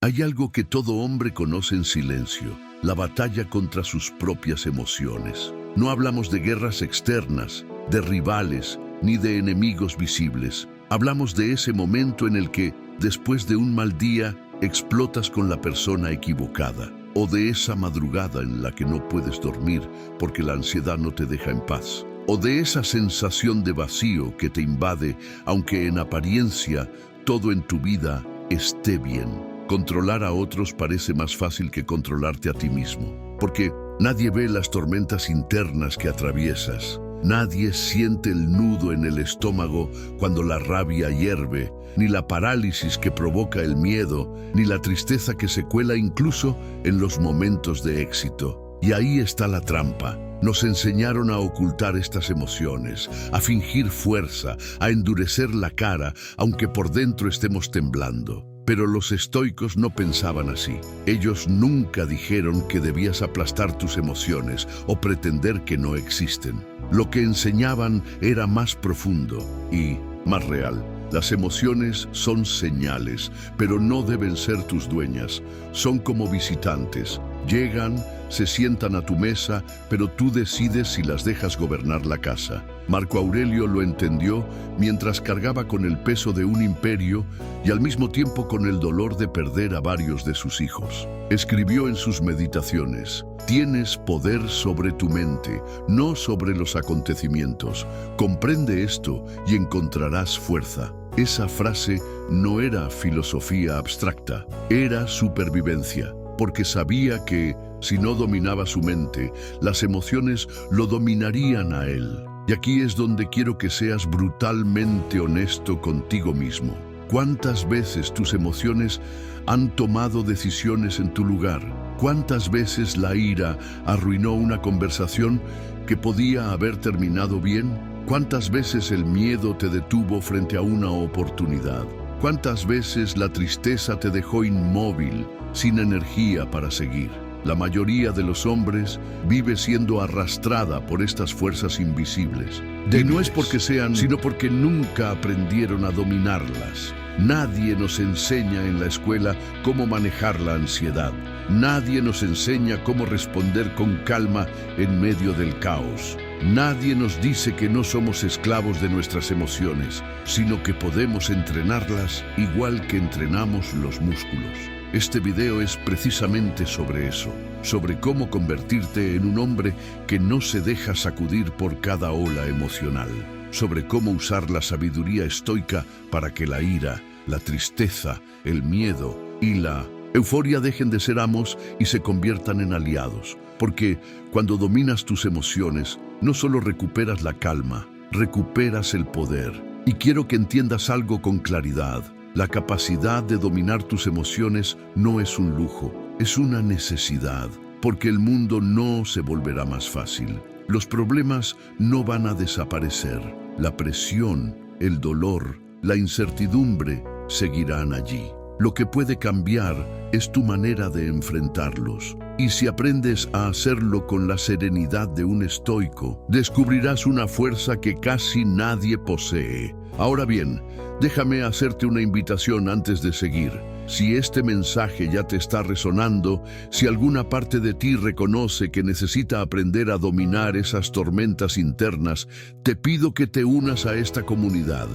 Hay algo que todo hombre conoce en silencio: la batalla contra sus propias emociones. No hablamos de guerras externas, de rivales, ni de enemigos visibles. Hablamos de ese momento en el que, después de un mal día, explotas con la persona equivocada, o de esa madrugada en la que no puedes dormir porque la ansiedad no te deja en paz, o de esa sensación de vacío que te invade, aunque en apariencia todo en tu vida esté bien. Controlar a otros parece más fácil que controlarte a ti mismo, porque nadie ve las tormentas internas que atraviesas. Nadie siente el nudo en el estómago cuando la rabia hierve, ni la parálisis que provoca el miedo, ni la tristeza que se cuela incluso en los momentos de éxito. Y ahí está la trampa. Nos enseñaron a ocultar estas emociones, a fingir fuerza, a endurecer la cara, aunque por dentro estemos temblando. Pero los estoicos no pensaban así. Ellos nunca dijeron que debías aplastar tus emociones o pretender que no existen. Lo que enseñaban era más profundo y más real. Las emociones son señales, pero no deben ser tus dueñas. Son como visitantes. Llegan, se sientan a tu mesa, pero tú decides si las dejas gobernar la casa. Marco Aurelio lo entendió mientras cargaba con el peso de un imperio y al mismo tiempo con el dolor de perder a varios de sus hijos. Escribió en sus meditaciones: tienes poder sobre tu mente, no sobre los acontecimientos. Comprende esto y encontrarás fuerza. Esa frase no era filosofía abstracta, era supervivencia, porque sabía que, si no dominaba su mente, las emociones lo dominarían a él. Y aquí es donde quiero que seas brutalmente honesto contigo mismo. ¿Cuántas veces tus emociones han tomado decisiones en tu lugar? ¿Cuántas veces la ira arruinó una conversación que podía haber terminado bien? ¿Cuántas veces el miedo te detuvo frente a una oportunidad? ¿Cuántas veces la tristeza te dejó inmóvil, sin energía para seguir? La mayoría de los hombres vive siendo arrastrada por estas fuerzas invisibles. Y no es porque sean, sino porque nunca aprendieron a dominarlas. Nadie nos enseña en la escuela cómo manejar la ansiedad. Nadie nos enseña cómo responder con calma en medio del caos. Nadie nos dice que no somos esclavos de nuestras emociones, sino que podemos entrenarlas igual que entrenamos los músculos. Este video es precisamente sobre eso, sobre cómo convertirte en un hombre que no se deja sacudir por cada ola emocional, sobre cómo usar la sabiduría estoica para que la ira, la tristeza, el miedo y la euforia dejen de ser amos y se conviertan en aliados. Porque cuando dominas tus emociones, no solo recuperas la calma, recuperas el poder. Y quiero que entiendas algo con claridad. La capacidad de dominar tus emociones no es un lujo, es una necesidad, porque el mundo no se volverá más fácil. Los problemas no van a desaparecer. La presión, el dolor, la incertidumbre seguirán allí. Lo que puede cambiar es tu manera de enfrentarlos. Y si aprendes a hacerlo con la serenidad de un estoico, descubrirás una fuerza que casi nadie posee. Ahora bien, déjame hacerte una invitación antes de seguir. Si este mensaje ya te está resonando, si alguna parte de ti reconoce que necesita aprender a dominar esas tormentas internas, te pido que te unas a esta comunidad.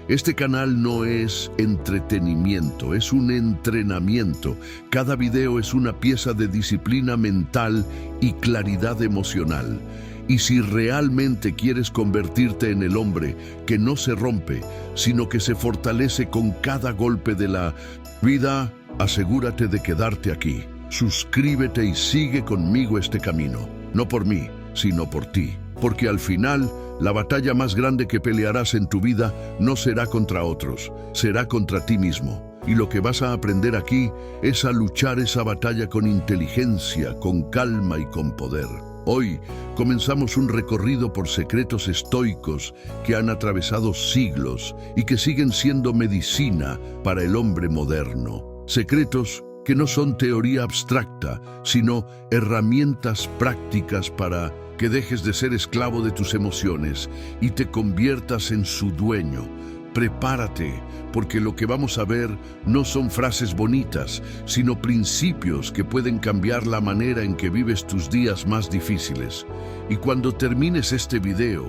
Este canal no es entretenimiento, es un entrenamiento. Cada video es una pieza de disciplina mental y claridad emocional. Y si realmente quieres convertirte en el hombre que no se rompe, sino que se fortalece con cada golpe de la vida, asegúrate de quedarte aquí. Suscríbete y sigue conmigo este camino. No por mí, sino por ti. Porque al final, la batalla más grande que pelearás en tu vida no será contra otros, será contra ti mismo. Y lo que vas a aprender aquí es a luchar esa batalla con inteligencia, con calma y con poder. Hoy comenzamos un recorrido por secretos estoicos que han atravesado siglos y que siguen siendo medicina para el hombre moderno. Secretos que no son teoría abstracta, sino herramientas prácticas para que dejes de ser esclavo de tus emociones y te conviertas en su dueño. Prepárate, porque lo que vamos a ver no son frases bonitas, sino principios que pueden cambiar la manera en que vives tus días más difíciles. Y cuando termines este video,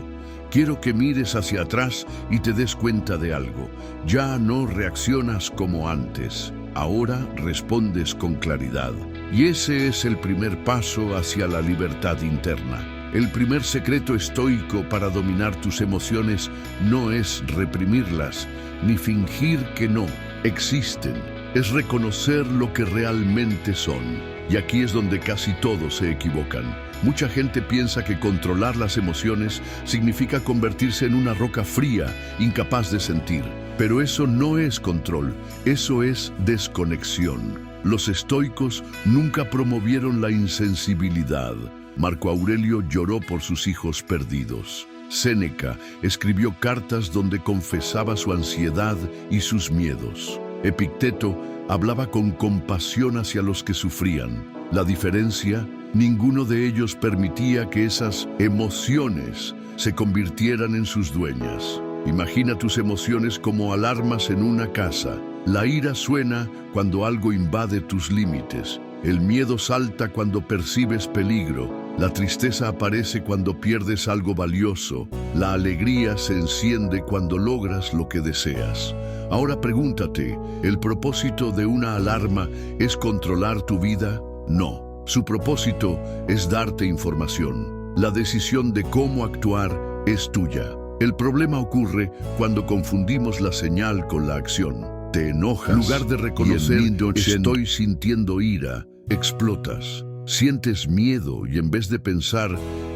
quiero que mires hacia atrás y te des cuenta de algo. Ya no reaccionas como antes. Ahora respondes con claridad. Y ese es el primer paso hacia la libertad interna. El primer secreto estoico para dominar tus emociones no es reprimirlas, ni fingir que no existen. Es reconocer lo que realmente son. Y aquí es donde casi todos se equivocan. Mucha gente piensa que controlar las emociones significa convertirse en una roca fría, incapaz de sentir. Pero eso no es control, eso es desconexión. Los estoicos nunca promovieron la insensibilidad. Marco Aurelio lloró por sus hijos perdidos. Séneca escribió cartas donde confesaba su ansiedad y sus miedos. Epicteto hablaba con compasión hacia los que sufrían. La diferencia, ninguno de ellos permitía que esas emociones se convirtieran en sus dueñas. Imagina tus emociones como alarmas en una casa. La ira suena cuando algo invade tus límites. El miedo salta cuando percibes peligro. La tristeza aparece cuando pierdes algo valioso. La alegría se enciende cuando logras lo que deseas. Ahora pregúntate, ¿el propósito de una alarma es controlar tu vida? No. Su propósito es darte información. La decisión de cómo actuar es tuya. El problema ocurre cuando confundimos la señal con la acción. Te enojas. En lugar de reconocer, estoy sintiendo ira, explotas. Sientes miedo y en vez de pensar,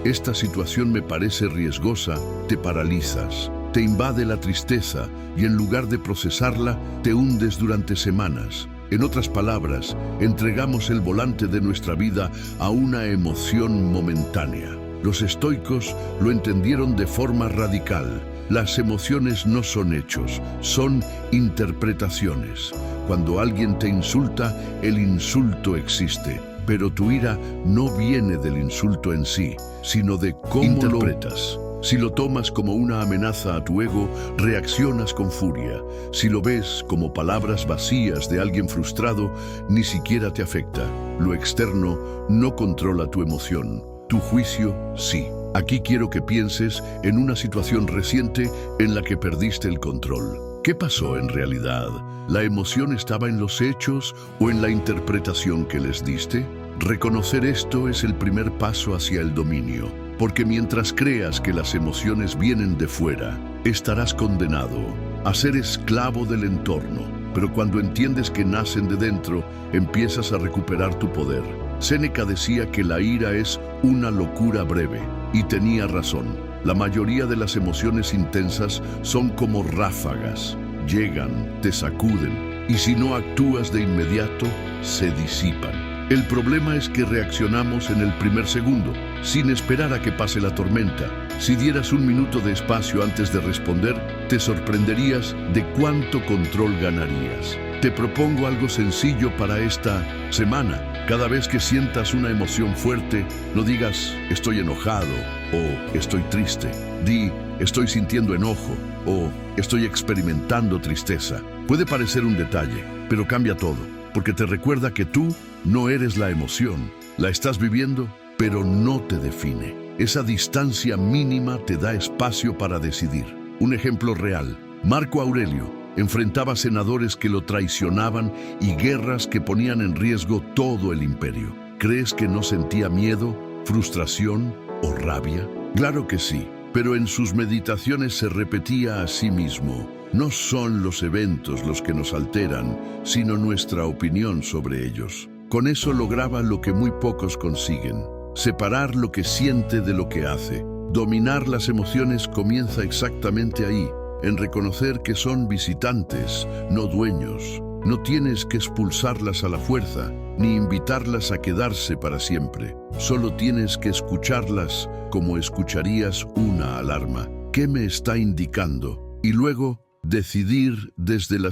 esta situación me parece riesgosa, te paralizas. Te invade la tristeza y en lugar de procesarla, te hundes durante semanas. En otras palabras, entregamos el volante de nuestra vida a una emoción momentánea. Los estoicos lo entendieron de forma radical. Las emociones no son hechos, son interpretaciones. Cuando alguien te insulta, el insulto existe. Pero tu ira no viene del insulto en sí, sino de cómo interpretas. Si lo tomas como una amenaza a tu ego, reaccionas con furia. Si lo ves como palabras vacías de alguien frustrado, ni siquiera te afecta. Lo externo no controla tu emoción. Tu juicio, sí. Aquí quiero que pienses en una situación reciente en la que perdiste el control. ¿Qué pasó en realidad? ¿La emoción estaba en los hechos o en la interpretación que les diste? Reconocer esto es el primer paso hacia el dominio, porque mientras creas que las emociones vienen de fuera, estarás condenado a ser esclavo del entorno. Pero cuando entiendes que nacen de dentro, empiezas a recuperar tu poder. Séneca decía que la ira es una locura breve, y tenía razón. La mayoría de las emociones intensas son como ráfagas. Llegan, te sacuden, y si no actúas de inmediato, se disipan. El problema es que reaccionamos en el primer segundo, sin esperar a que pase la tormenta. Si dieras un minuto de espacio antes de responder, te sorprenderías de cuánto control ganarías. Te propongo algo sencillo para esta semana. Cada vez que sientas una emoción fuerte, no digas estoy enojado o estoy triste. Di estoy sintiendo enojo o estoy experimentando tristeza. Puede parecer un detalle, pero cambia todo, porque te recuerda que tú no eres la emoción. La estás viviendo, pero no te define. Esa distancia mínima te da espacio para decidir. Un ejemplo real. Marco Aurelio enfrentaba senadores que lo traicionaban y guerras que ponían en riesgo todo el imperio. ¿Crees que no sentía miedo, frustración o rabia? Claro que sí, pero en sus meditaciones se repetía a sí mismo: no son los eventos los que nos alteran, sino nuestra opinión sobre ellos. Con eso lograba lo que muy pocos consiguen: separar lo que siente de lo que hace. Dominar las emociones comienza exactamente ahí, en reconocer que son visitantes, no dueños. No tienes que expulsarlas a la fuerza, ni invitarlas a quedarse para siempre. Solo tienes que escucharlas como escucharías una alarma. ¿Qué me está indicando? Y luego, decidir desde la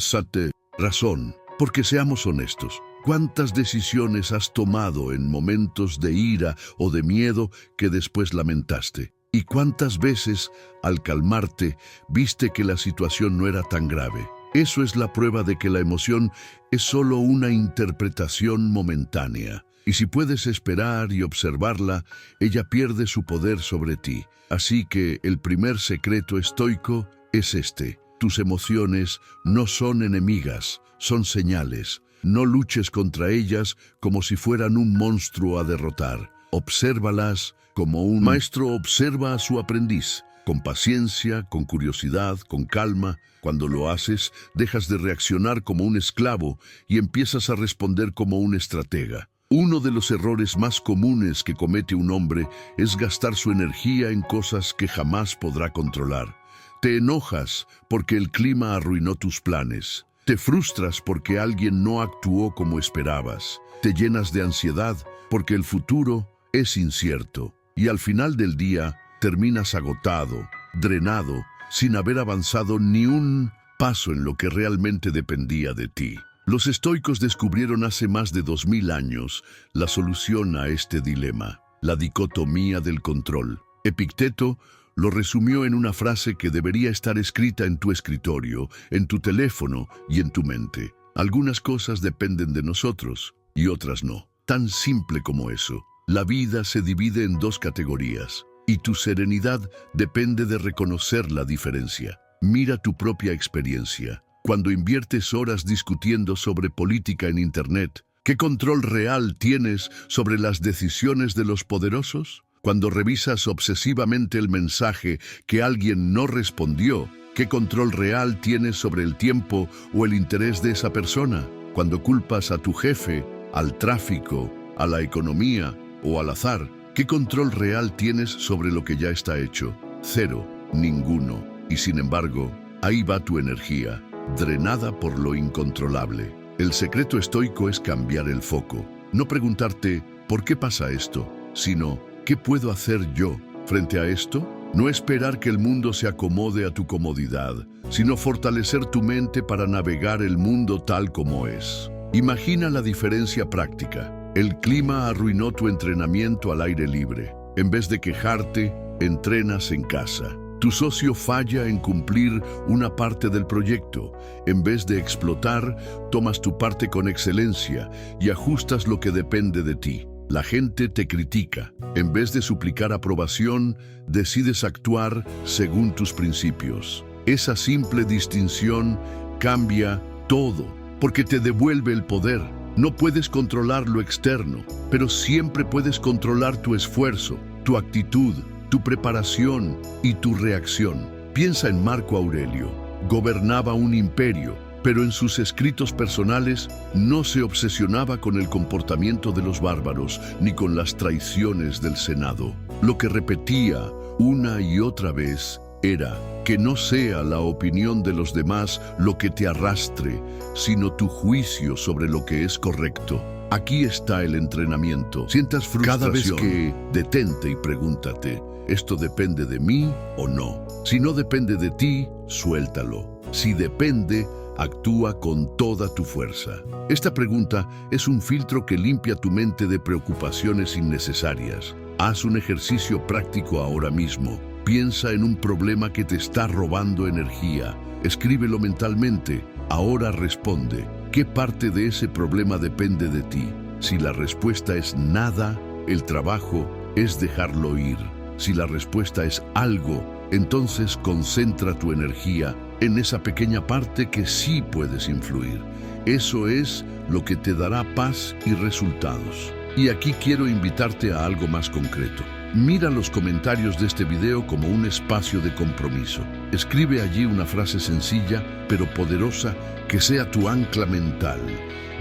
razón. Porque seamos honestos, ¿cuántas decisiones has tomado en momentos de ira o de miedo que después lamentaste? ¿Y cuántas veces, al calmarte, viste que la situación no era tan grave? Eso es la prueba de que la emoción es solo una interpretación momentánea. Y si puedes esperar y observarla, ella pierde su poder sobre ti. Así que el primer secreto estoico es este: tus emociones no son enemigas, son señales. No luches contra ellas como si fueran un monstruo a derrotar. Obsérvalas como un maestro observa a su aprendiz, con paciencia, con curiosidad, con calma. Cuando lo haces, dejas de reaccionar como un esclavo y empiezas a responder como un estratega. Uno de los errores más comunes que comete un hombre es gastar su energía en cosas que jamás podrá controlar. Te enojas porque el clima arruinó tus planes. Te frustras porque alguien no actuó como esperabas. Te llenas de ansiedad porque el futuro es incierto. Y al final del día, terminas agotado, drenado, sin haber avanzado ni un paso en lo que realmente dependía de ti. Los estoicos descubrieron hace más de 2000 años la solución a este dilema: la dicotomía del control. Epicteto lo resumió en una frase que debería estar escrita en tu escritorio, en tu teléfono y en tu mente. Algunas cosas dependen de nosotros y otras no. Tan simple como eso. La vida se divide en dos categorías y tu serenidad depende de reconocer la diferencia. Mira tu propia experiencia. Cuando inviertes horas discutiendo sobre política en Internet, ¿qué control real tienes sobre las decisiones de los poderosos? Cuando revisas obsesivamente el mensaje que alguien no respondió, ¿qué control real tienes sobre el tiempo o el interés de esa persona? Cuando culpas a tu jefe, al tráfico, a la economía o al azar, ¿qué control real tienes sobre lo que ya está hecho? Cero, ninguno. Y sin embargo, ahí va tu energía, drenada por lo incontrolable. El secreto estoico es cambiar el foco. No preguntarte ¿por qué pasa esto?, sino ¿qué puedo hacer yo frente a esto? No esperar que el mundo se acomode a tu comodidad, sino fortalecer tu mente para navegar el mundo tal como es. Imagina la diferencia práctica. El clima arruinó tu entrenamiento al aire libre. En vez de quejarte, entrenas en casa. Tu socio falla en cumplir una parte del proyecto. En vez de explotar, tomas tu parte con excelencia y ajustas lo que depende de ti. La gente te critica. En vez de suplicar aprobación, decides actuar según tus principios. Esa simple distinción cambia todo, porque te devuelve el poder. No puedes controlar lo externo, pero siempre puedes controlar tu esfuerzo, tu actitud, tu preparación y tu reacción. Piensa en Marco Aurelio. Gobernaba un imperio, pero en sus escritos personales no se obsesionaba con el comportamiento de los bárbaros ni con las traiciones del Senado. Lo que repetía una y otra vez era que no sea la opinión de los demás lo que te arrastre, sino tu juicio sobre lo que es correcto. Aquí está el entrenamiento. Sientas frustración. Cada vez que detente y pregúntate, ¿esto depende de mí o no? Si no depende de ti, suéltalo. Si depende, actúa con toda tu fuerza. Esta pregunta es un filtro que limpia tu mente de preocupaciones innecesarias. Haz un ejercicio práctico ahora mismo. Piensa en un problema que te está robando energía. Escríbelo mentalmente. Ahora responde. ¿Qué parte de ese problema depende de ti? Si la respuesta es nada, el trabajo es dejarlo ir. Si la respuesta es algo, entonces concentra tu energía en esa pequeña parte que sí puedes influir. Eso es lo que te dará paz y resultados. Y aquí quiero invitarte a algo más concreto. Mira los comentarios de este video como un espacio de compromiso. Escribe allí una frase sencilla pero poderosa que sea tu ancla mental.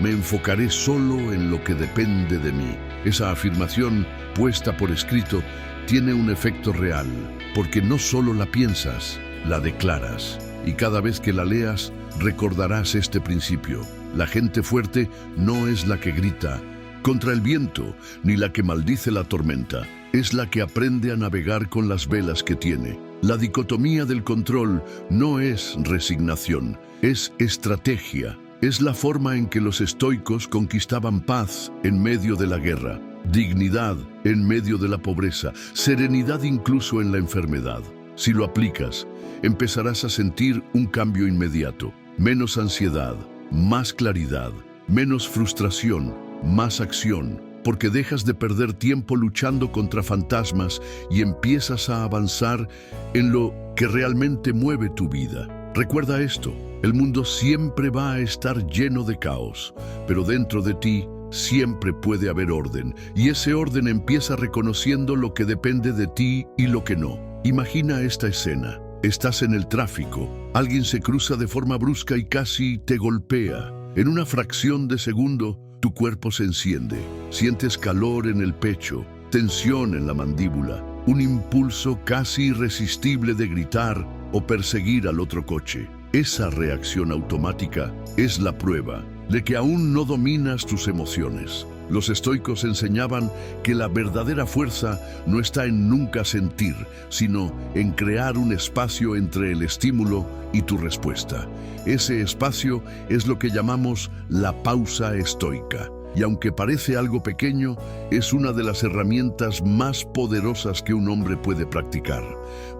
Me enfocaré solo en lo que depende de mí. Esa afirmación puesta por escrito tiene un efecto real, porque no solo la piensas, la declaras. Y cada vez que la leas, recordarás este principio. La gente fuerte no es la que grita contra el viento, ni la que maldice la tormenta. Es la que aprende a navegar con las velas que tiene. La dicotomía del control no es resignación, es estrategia. Es la forma en que los estoicos conquistaban paz en medio de la guerra. dignidad en medio de la pobreza, serenidad incluso en la enfermedad. Si lo aplicas, empezarás a sentir un cambio inmediato. Menos ansiedad, más claridad, menos frustración, más acción, porque dejas de perder tiempo luchando contra fantasmas y empiezas a avanzar en lo que realmente mueve tu vida. Recuerda esto, el mundo siempre va a estar lleno de caos, pero dentro de ti siempre puede haber orden, y ese orden empieza reconociendo lo que depende de ti y lo que no. Imagina esta escena. Estás en el tráfico, alguien se cruza de forma brusca y casi te golpea. En una fracción de segundo, tu cuerpo se enciende. Sientes calor en el pecho, tensión en la mandíbula, un impulso casi irresistible de gritar o perseguir al otro coche. Esa reacción automática es la prueba de que aún no dominas tus emociones. Los estoicos enseñaban que la verdadera fuerza no está en nunca sentir, sino en crear un espacio entre el estímulo y tu respuesta. Ese espacio es lo que llamamos la pausa estoica. Y aunque parece algo pequeño, es una de las herramientas más poderosas que un hombre puede practicar.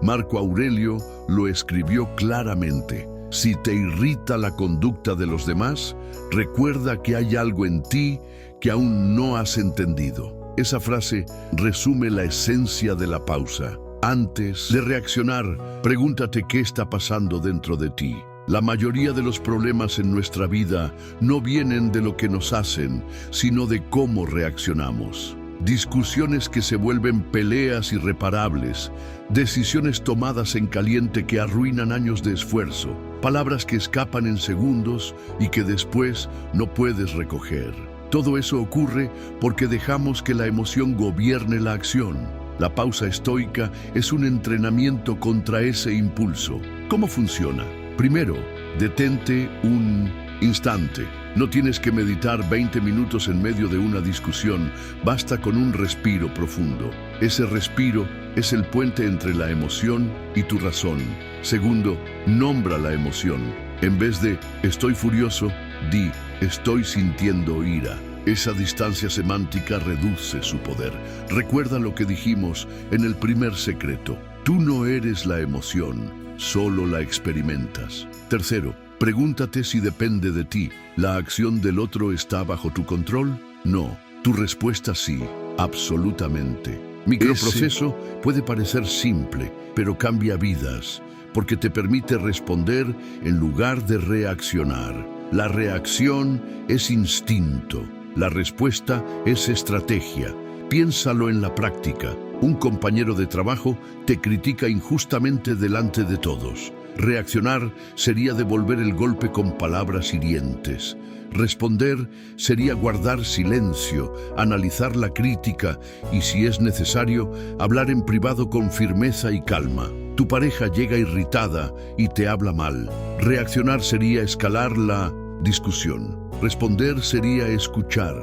Marco Aurelio lo escribió claramente. Si te irrita la conducta de los demás, recuerda que hay algo en ti que aún no has entendido. Esa frase resume la esencia de la pausa. Antes de reaccionar, pregúntate qué está pasando dentro de ti. La mayoría de los problemas en nuestra vida no vienen de lo que nos hacen, sino de cómo reaccionamos. Discusiones que se vuelven peleas irreparables, decisiones tomadas en caliente que arruinan años de esfuerzo, palabras que escapan en segundos y que después no puedes recoger. Todo eso ocurre porque dejamos que la emoción gobierne la acción. La pausa estoica es un entrenamiento contra ese impulso. ¿Cómo funciona? Primero, detente un instante. No tienes que meditar 20 minutos en medio de una discusión, basta con un respiro profundo. Ese respiro es el puente entre la emoción y tu razón. Segundo, nombra la emoción. En vez de estoy furioso, di estoy sintiendo ira. Esa distancia semántica reduce su poder. Recuerda lo que dijimos en el primer secreto. Tú no eres la emoción, solo la experimentas. Tercero, pregúntate si depende de ti. ¿La acción del otro está bajo tu control? No. Tu respuesta sí, absolutamente. Microproceso puede parecer simple, pero cambia vidas, porque te permite responder en lugar de reaccionar. La reacción es instinto, la respuesta es estrategia. Piénsalo en la práctica. Un compañero de trabajo te critica injustamente delante de todos. Reaccionar sería devolver el golpe con palabras hirientes. Responder sería guardar silencio, analizar la crítica y, si es necesario, hablar en privado con firmeza y calma. Tu pareja llega irritada y te habla mal. Reaccionar sería escalar la discusión. Responder sería escuchar,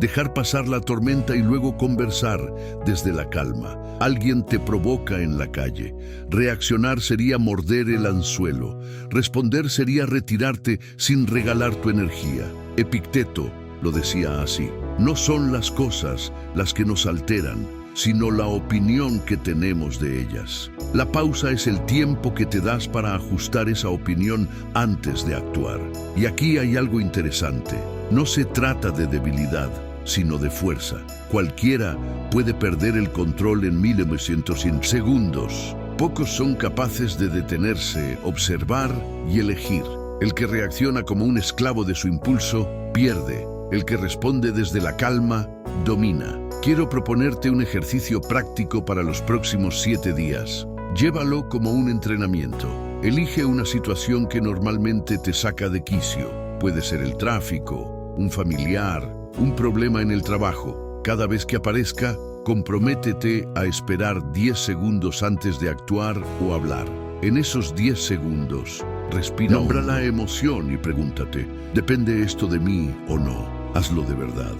dejar pasar la tormenta y luego conversar desde la calma. Alguien te provoca en la calle. Reaccionar sería morder el anzuelo. Responder sería retirarte sin regalar tu energía. Epicteto lo decía así: no son las cosas las que nos alteran, sino la opinión que tenemos de ellas. La pausa es el tiempo que te das para ajustar esa opinión antes de actuar. Y aquí hay algo interesante. No se trata de debilidad, sino de fuerza. Cualquiera puede perder el control en 1900 segundos. Pocos son capaces de detenerse, observar y elegir. El que reacciona como un esclavo de su impulso, pierde. El que responde desde la calma, domina. Quiero proponerte un ejercicio práctico para los próximos 7 días. Llévalo como un entrenamiento. Elige una situación que normalmente te saca de quicio. Puede ser el tráfico, un familiar, un problema en el trabajo. Cada vez que aparezca, comprométete a esperar 10 segundos antes de actuar o hablar. En esos 10 segundos, respira. Nombra la emoción y pregúntate, ¿depende esto de mí o no? Hazlo de verdad.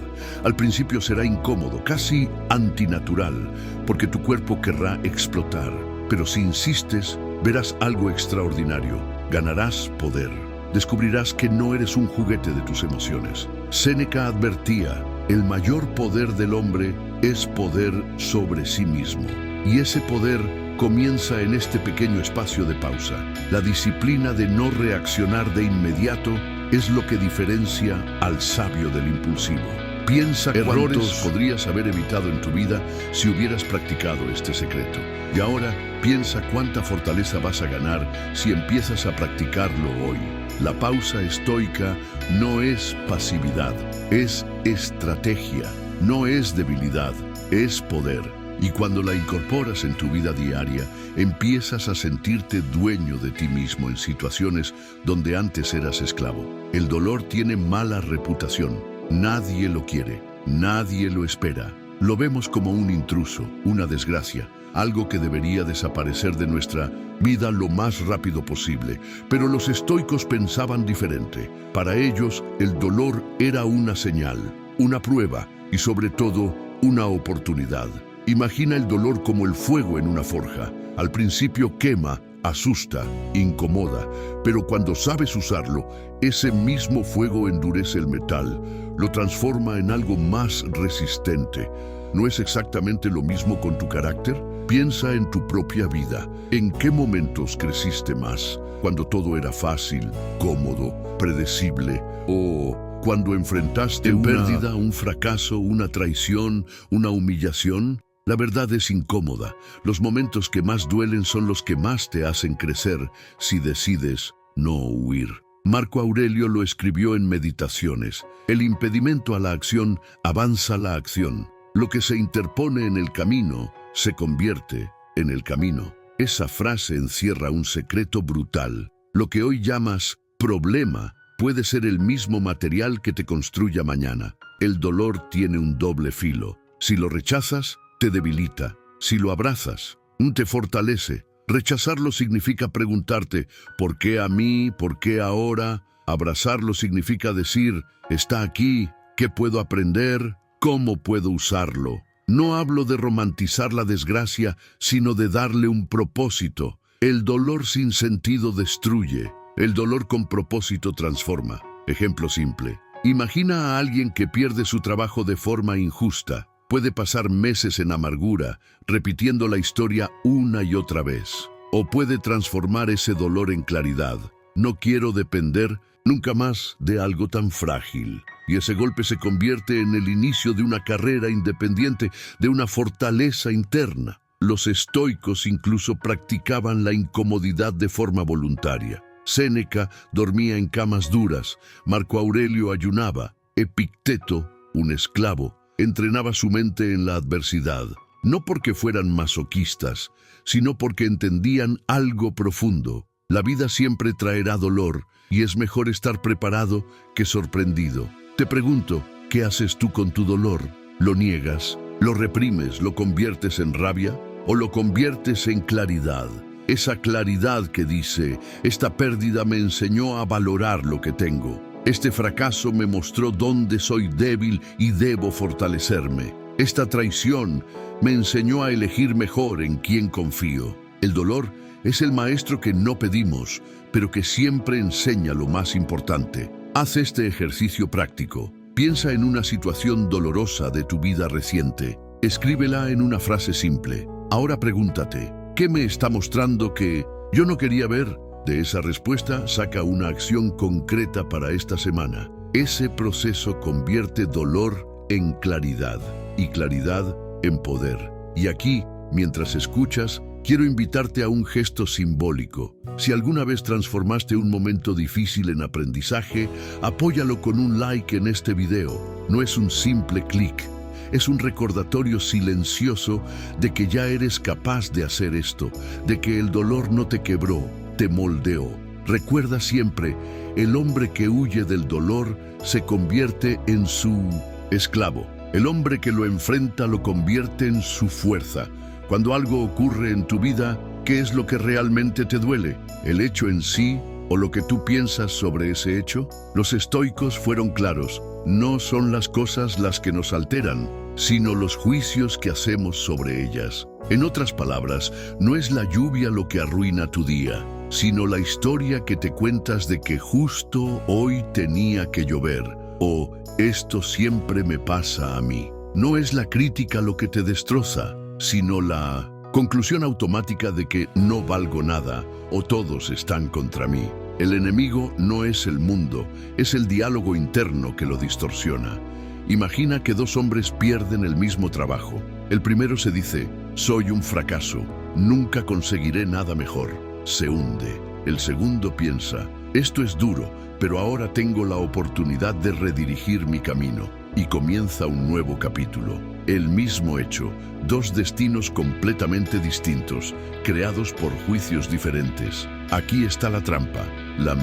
Al principio será incómodo, casi antinatural, porque tu cuerpo querrá explotar. Pero si insistes, verás algo extraordinario. Ganarás poder. Descubrirás que no eres un juguete de tus emociones. Séneca advertía, el mayor poder del hombre es poder sobre sí mismo. Y ese poder comienza en este pequeño espacio de pausa. La disciplina de no reaccionar de inmediato es lo que diferencia al sabio del impulsivo. Piensa cuántos podrías haber evitado en tu vida si hubieras practicado este secreto. Y ahora piensa cuánta fortaleza vas a ganar si empiezas a practicarlo hoy. La pausa estoica no es pasividad, es estrategia, no es debilidad, es poder. Y cuando la incorporas en tu vida diaria, empiezas a sentirte dueño de ti mismo en situaciones donde antes eras esclavo. El dolor tiene mala reputación. Nadie lo quiere, nadie lo espera. Lo vemos como un intruso, una desgracia, algo que debería desaparecer de nuestra vida lo más rápido posible. Pero los estoicos pensaban diferente. Para ellos, el dolor era una señal, una prueba y sobre todo, una oportunidad. Imagina el dolor como el fuego en una forja. Al principio quema, asusta, incomoda, pero cuando sabes usarlo, ese mismo fuego endurece el metal, lo transforma en algo más resistente. ¿No es exactamente lo mismo con tu carácter? Piensa en tu propia vida. ¿En qué momentos creciste más? ¿Cuando todo era fácil, cómodo, predecible? ¿O cuando enfrentaste una pérdida, un fracaso, una traición, una humillación? La verdad es incómoda. Los momentos que más duelen son los que más te hacen crecer si decides no huir. Marco Aurelio lo escribió en Meditaciones. El impedimento a la acción avanza la acción. Lo que se interpone en el camino se convierte en el camino. Esa frase encierra un secreto brutal. Lo que hoy llamas problema puede ser el mismo material que te construya mañana. El dolor tiene un doble filo. Si lo rechazas, te debilita. Si lo abrazas, te fortalece. Rechazarlo significa preguntarte, ¿por qué a mí? ¿Por qué ahora? Abrazarlo significa decir, está aquí, ¿qué puedo aprender? ¿Cómo puedo usarlo? No hablo de romantizar la desgracia, sino de darle un propósito. El dolor sin sentido destruye. El dolor con propósito transforma. Ejemplo simple. Imagina a alguien que pierde su trabajo de forma injusta. Puede pasar meses en amargura, repitiendo la historia una y otra vez. O puede transformar ese dolor en claridad. No quiero depender nunca más de algo tan frágil. Y ese golpe se convierte en el inicio de una carrera independiente, de una fortaleza interna. Los estoicos incluso practicaban la incomodidad de forma voluntaria. Séneca dormía en camas duras, Marco Aurelio ayunaba, Epicteto, un esclavo, entrenaba su mente en la adversidad, no porque fueran masoquistas, sino porque entendían algo profundo. La vida siempre traerá dolor y es mejor estar preparado que sorprendido. Te pregunto, ¿qué haces tú con tu dolor? ¿Lo niegas? ¿Lo reprimes? ¿Lo conviertes en rabia? ¿O lo conviertes en claridad? Esa claridad que dice, esta pérdida me enseñó a valorar lo que tengo. Este fracaso me mostró dónde soy débil y debo fortalecerme. Esta traición me enseñó a elegir mejor en quién confío. El dolor es el maestro que no pedimos, pero que siempre enseña lo más importante. Haz este ejercicio práctico. Piensa en una situación dolorosa de tu vida reciente. Escríbela en una frase simple. Ahora pregúntate, ¿qué me está mostrando que yo no quería ver? De esa respuesta, saca una acción concreta para esta semana. Ese proceso convierte dolor en claridad y claridad en poder. Y aquí, mientras escuchas, quiero invitarte a un gesto simbólico. Si alguna vez transformaste un momento difícil en aprendizaje, apóyalo con un like en este video. No es un simple clic. Es un recordatorio silencioso de que ya eres capaz de hacer esto, de que el dolor no te quebró, te moldeó. Recuerda siempre, el hombre que huye del dolor se convierte en su esclavo. El hombre que lo enfrenta lo convierte en su fuerza. Cuando algo ocurre en tu vida, ¿qué es lo que realmente te duele? ¿El hecho en sí o lo que tú piensas sobre ese hecho? Los estoicos fueron claros. No son las cosas las que nos alteran, sino los juicios que hacemos sobre ellas. En otras palabras, no es la lluvia lo que arruina tu día, sino la historia que te cuentas de que justo hoy tenía que llover, o esto siempre me pasa a mí. No es la crítica lo que te destroza, sino la conclusión automática de que no valgo nada o todos están contra mí. El enemigo no es el mundo, es el diálogo interno que lo distorsiona. Imagina que dos hombres pierden el mismo trabajo. El primero se dice, soy un fracaso, nunca conseguiré nada mejor. Se hunde. El segundo piensa, esto es duro, pero ahora tengo la oportunidad de redirigir mi camino. Y comienza un nuevo capítulo. El mismo hecho, dos destinos completamente distintos, creados por juicios diferentes. Aquí está la trampa. La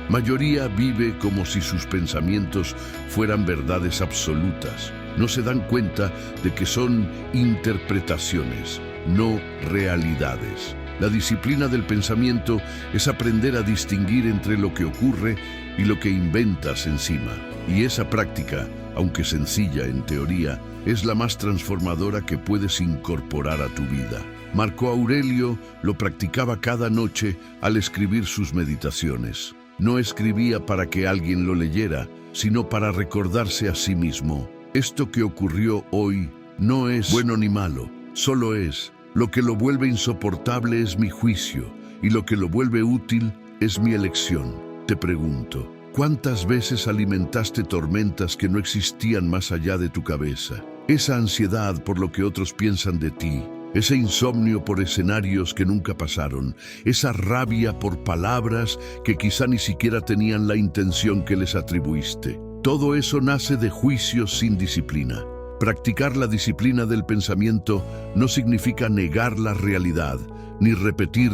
mayoría vive como si sus pensamientos fueran verdades absolutas. No se dan cuenta de que son interpretaciones, no realidades. La disciplina del pensamiento es aprender a distinguir entre lo que ocurre y lo que inventas encima. Y esa práctica, aunque sencilla en teoría, es la más transformadora que puedes incorporar a tu vida. Marco Aurelio lo practicaba cada noche al escribir sus meditaciones. No escribía para que alguien lo leyera, sino para recordarse a sí mismo. Esto que ocurrió hoy no es bueno ni malo, solo es. Lo que lo vuelve insoportable es mi juicio, y lo que lo vuelve útil es mi elección. Te pregunto, ¿cuántas veces alimentaste tormentas que no existían más allá de tu cabeza? Esa ansiedad por lo que otros piensan de ti, ese insomnio por escenarios que nunca pasaron, esa rabia por palabras que quizá ni siquiera tenían la intención que les atribuiste. Todo eso nace de juicios sin disciplina. Practicar la disciplina del pensamiento no significa negar la realidad, ni repetir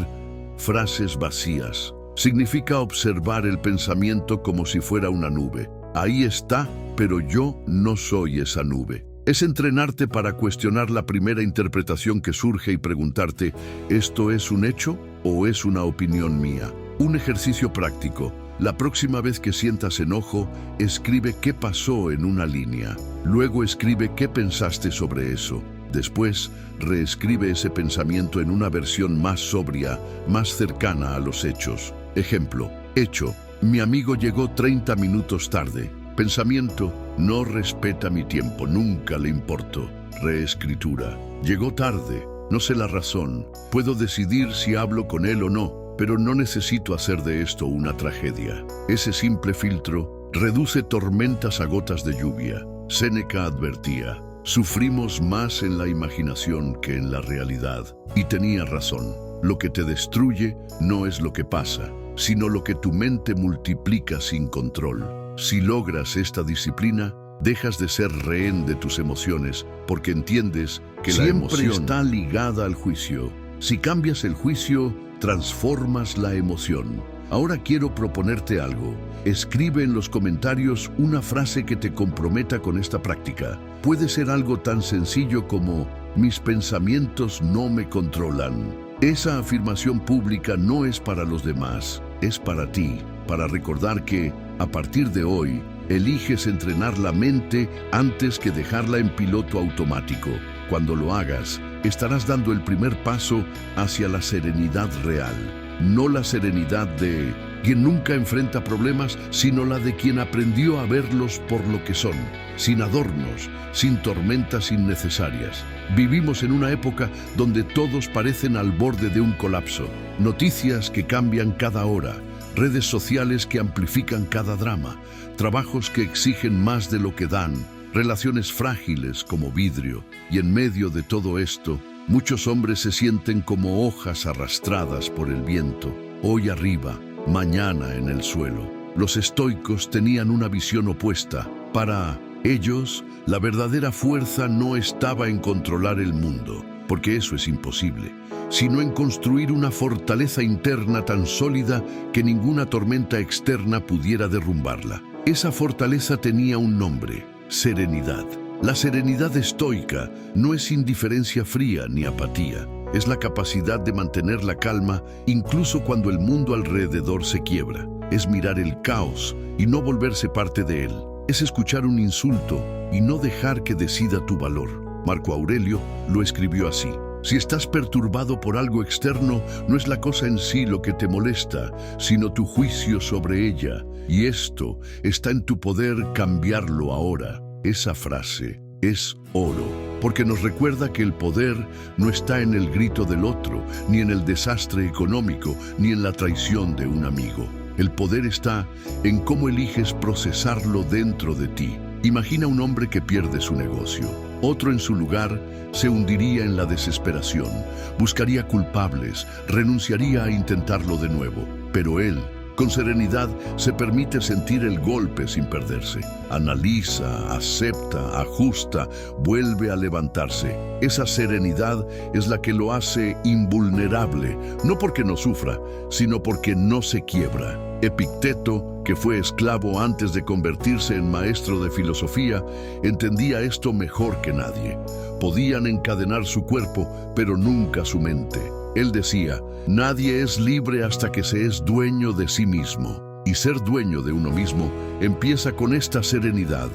frases vacías. Significa observar el pensamiento como si fuera una nube. Ahí está, pero yo no soy esa nube. Es entrenarte para cuestionar la primera interpretación que surge y preguntarte, ¿esto es un hecho o es una opinión mía? Un ejercicio práctico. La próxima vez que sientas enojo, escribe qué pasó en una línea. Luego escribe qué pensaste sobre eso. Después, reescribe ese pensamiento en una versión más sobria, más cercana a los hechos. Ejemplo, hecho, mi amigo llegó 30 minutos tarde. Pensamiento, no respeta mi tiempo, nunca le importó. Reescritura, llegó tarde, no sé la razón. Puedo decidir si hablo con él o no, pero no necesito hacer de esto una tragedia. Ese simple filtro reduce tormentas a gotas de lluvia. Séneca advertía, sufrimos más en la imaginación que en la realidad. Y tenía razón. Lo que te destruye no es lo que pasa, sino lo que tu mente multiplica sin control. Si logras esta disciplina, dejas de ser rehén de tus emociones, porque entiendes que la emoción está ligada al juicio. Si cambias el juicio, transformas la emoción. Ahora quiero proponerte algo. Escribe en los comentarios una frase que te comprometa con esta práctica. Puede ser algo tan sencillo como, mis pensamientos no me controlan. Esa afirmación pública no es para los demás, es para ti, para recordar que, a partir de hoy, eliges entrenar la mente antes que dejarla en piloto automático. Cuando lo hagas, estarás dando el primer paso hacia la serenidad real. No la serenidad de quien nunca enfrenta problemas, sino la de quien aprendió a verlos por lo que son, sin adornos, sin tormentas innecesarias. Vivimos en una época donde todos parecen al borde de un colapso. Noticias que cambian cada hora, redes sociales que amplifican cada drama, trabajos que exigen más de lo que dan, relaciones frágiles como vidrio. Y en medio de todo esto, muchos hombres se sienten como hojas arrastradas por el viento, hoy arriba, mañana en el suelo. Los estoicos tenían una visión opuesta. Para ellos, la verdadera fuerza no estaba en controlar el mundo, porque eso es imposible, sino en construir una fortaleza interna tan sólida que ninguna tormenta externa pudiera derrumbarla. Esa fortaleza tenía un nombre: serenidad. La serenidad estoica no es indiferencia fría ni apatía. Es la capacidad de mantener la calma incluso cuando el mundo alrededor se quiebra. Es mirar el caos y no volverse parte de él. Es escuchar un insulto y no dejar que decida tu valor. Marco Aurelio lo escribió así: si estás perturbado por algo externo, no es la cosa en sí lo que te molesta, sino tu juicio sobre ella. Y esto está en tu poder cambiarlo ahora. Esa frase es oro, porque nos recuerda que el poder no está en el grito del otro, ni en el desastre económico, ni en la traición de un amigo. El poder está en cómo eliges procesarlo dentro de ti. Imagina un hombre que pierde su negocio. Otro en su lugar se hundiría en la desesperación, buscaría culpables, renunciaría a intentarlo de nuevo. Pero él, con serenidad, se permite sentir el golpe sin perderse. Analiza, acepta, ajusta, vuelve a levantarse. Esa serenidad es la que lo hace invulnerable, no porque no sufra, sino porque no se quiebra. Epicteto, que fue esclavo antes de convertirse en maestro de filosofía, entendía esto mejor que nadie. Podían encadenar su cuerpo, pero nunca su mente. Él decía, nadie es libre hasta que se es dueño de sí mismo. Y ser dueño de uno mismo empieza con esta serenidad,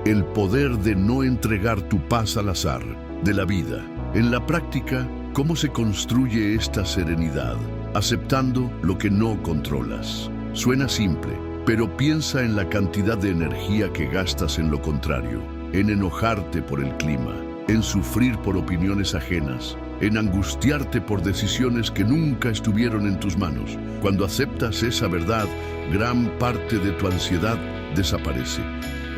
el poder de no entregar tu paz al azar de la vida. En la práctica, ¿cómo se construye esta serenidad? Aceptando lo que no controlas. Suena simple, pero piensa en la cantidad de energía que gastas en lo contrario, en enojarte por el clima, en sufrir por opiniones ajenas, en angustiarte por decisiones que nunca estuvieron en tus manos. Cuando aceptas esa verdad, gran parte de tu ansiedad desaparece,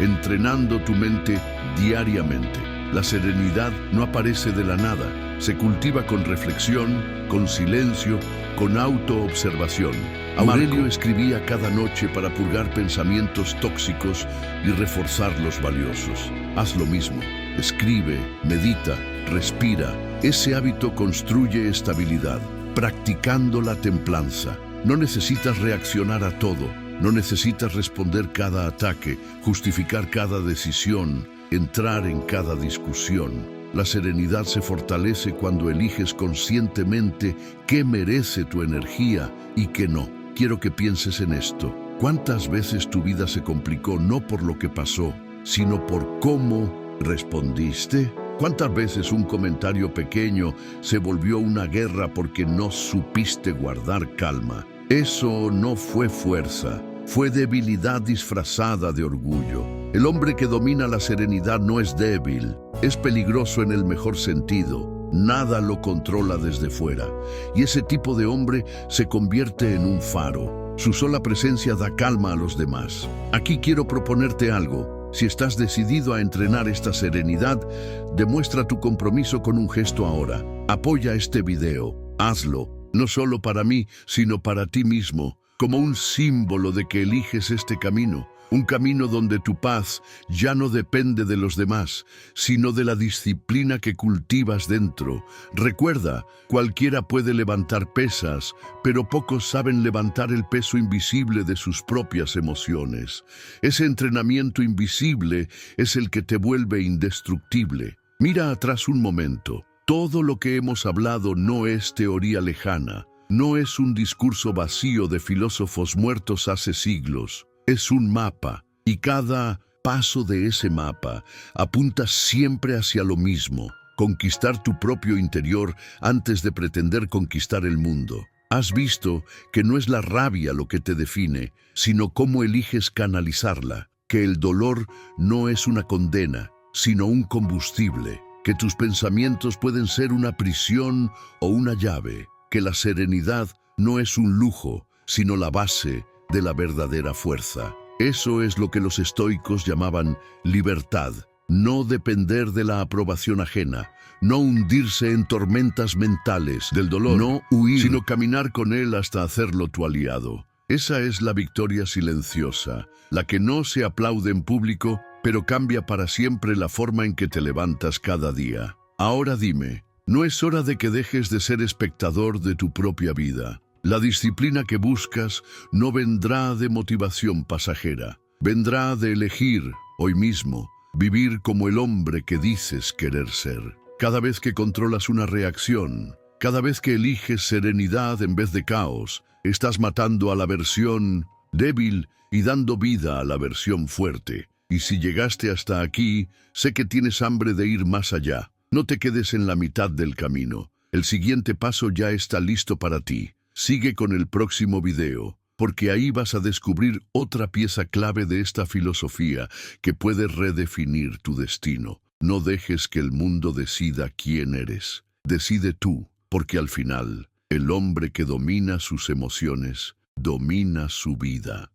entrenando tu mente diariamente. La serenidad no aparece de la nada, se cultiva con reflexión, con silencio, con autoobservación. Aurelio escribía cada noche para purgar pensamientos tóxicos y reforzar los valiosos. Haz lo mismo. Escribe, medita, respira. Ese hábito construye estabilidad, practicando la templanza. No necesitas reaccionar a todo, no necesitas responder cada ataque, justificar cada decisión, entrar en cada discusión. La serenidad se fortalece cuando eliges conscientemente qué merece tu energía y qué no. Quiero que pienses en esto. ¿Cuántas veces tu vida se complicó no por lo que pasó, sino por cómo respondiste? ¿Cuántas veces un comentario pequeño se volvió una guerra porque no supiste guardar calma? Eso no fue fuerza, fue debilidad disfrazada de orgullo. El hombre que domina la serenidad no es débil, es peligroso en el mejor sentido. Nada lo controla desde fuera. Y ese tipo de hombre se convierte en un faro. Su sola presencia da calma a los demás. Aquí quiero proponerte algo. Si estás decidido a entrenar esta serenidad, demuestra tu compromiso con un gesto ahora. Apoya este video. Hazlo, no solo para mí, sino para ti mismo, como un símbolo de que eliges este camino. Un camino donde tu paz ya no depende de los demás, sino de la disciplina que cultivas dentro. Recuerda, cualquiera puede levantar pesas, pero pocos saben levantar el peso invisible de sus propias emociones. Ese entrenamiento invisible es el que te vuelve indestructible. Mira atrás un momento. Todo lo que hemos hablado no es teoría lejana, no es un discurso vacío de filósofos muertos hace siglos. Es un mapa, y cada paso de ese mapa apunta siempre hacia lo mismo, conquistar tu propio interior antes de pretender conquistar el mundo. Has visto que no es la rabia lo que te define, sino cómo eliges canalizarla, que el dolor no es una condena, sino un combustible, que tus pensamientos pueden ser una prisión o una llave, que la serenidad no es un lujo, sino la base de la verdadera fuerza. Eso es lo que los estoicos llamaban libertad. No depender de la aprobación ajena, no hundirse en tormentas mentales del dolor, no huir, sino caminar con él hasta hacerlo tu aliado. Esa es la victoria silenciosa, la que no se aplaude en público, pero cambia para siempre la forma en que te levantas cada día. Ahora dime, ¿no es hora de que dejes de ser espectador de tu propia vida? La disciplina que buscas no vendrá de motivación pasajera, vendrá de elegir, hoy mismo, vivir como el hombre que dices querer ser. Cada vez que controlas una reacción, cada vez que eliges serenidad en vez de caos, estás matando a la versión débil y dando vida a la versión fuerte. Y si llegaste hasta aquí, sé que tienes hambre de ir más allá. No te quedes en la mitad del camino. El siguiente paso ya está listo para ti. Sigue con el próximo video, porque ahí vas a descubrir otra pieza clave de esta filosofía que puede redefinir tu destino. No dejes que el mundo decida quién eres. Decide tú, porque al final, el hombre que domina sus emociones, domina su vida.